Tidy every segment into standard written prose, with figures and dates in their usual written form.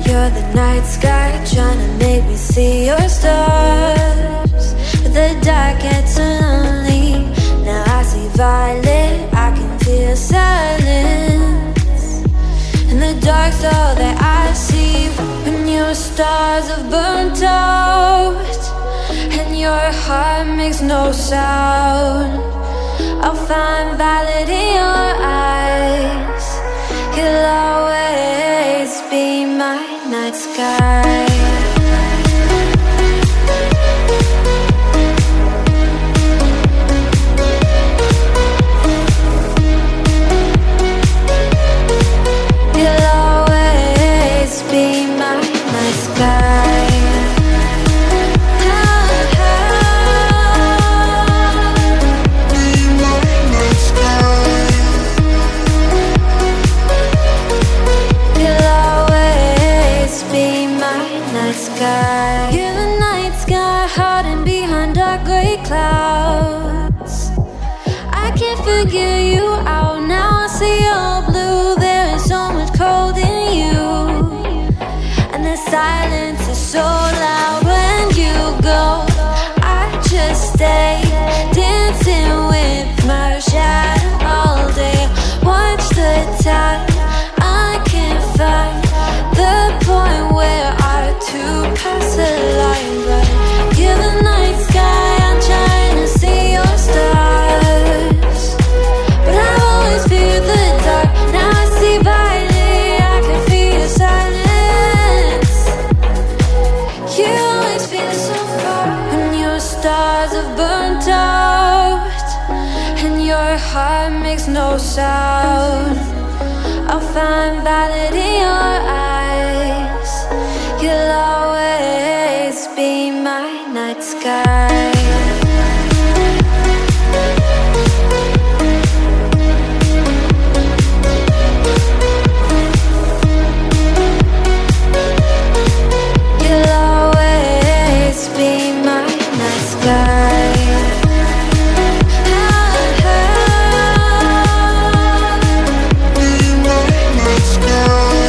You're the night sky, trying to make me see your stars. But the dark gets lonely. Now I see violet, I can feel silence. And the dark's all that I see. When your stars have burnt out and your heart makes no sound, I'll find violet in your eyes. You'll always be my night sky. You'll always be my night sky. You'll always be my sound. I'll find valid in your eyes. You'll always be my night sky. You'll always be my night sky. Be my night sky.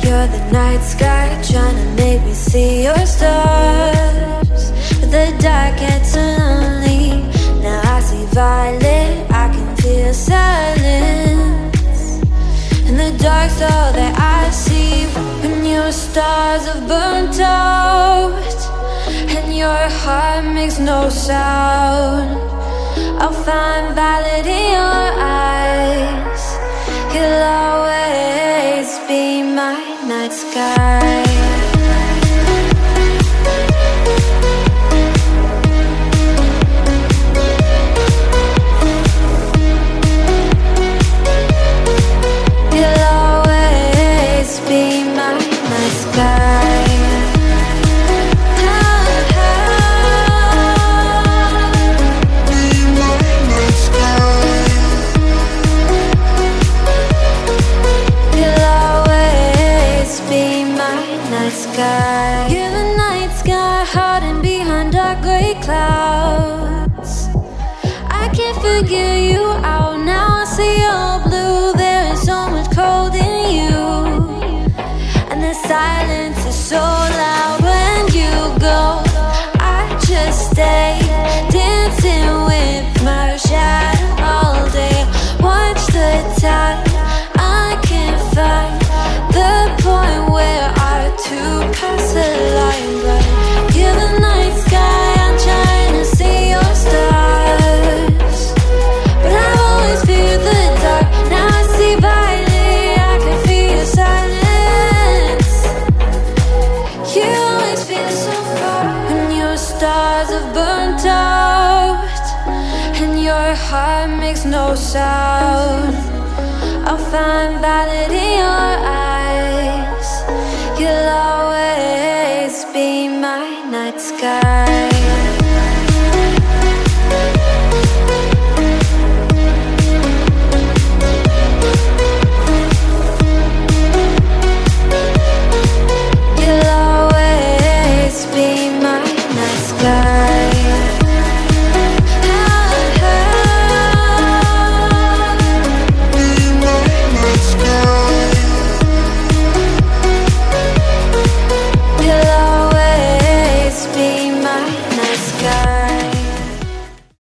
You're the night sky trying to make me see your stars, but the dark gets lonely. Now I see violet, I can feel silence. In the dark's all that I see. When your stars have burnt out and your heart makes no sound, I'll find violet in your eyes. You'll always be my night sky. You'll always be my night sky. You're the night sky, hiding behind dark gray clouds. I can't figure you out now. I see you're blue. There is so much cold in you, and the silence is so loud when you go. I just stay dancing with my shadow all day. Watch the tide. I can't find the point where to pass the line, but you're the night sky. I'm trying to see your stars, but I've always feared the dark. Now I see violet, I can feel your silence. You always feel so far when your stars have burnt out and your heart makes no sound. I'll find violet in your eyes. You'll always be my night sky.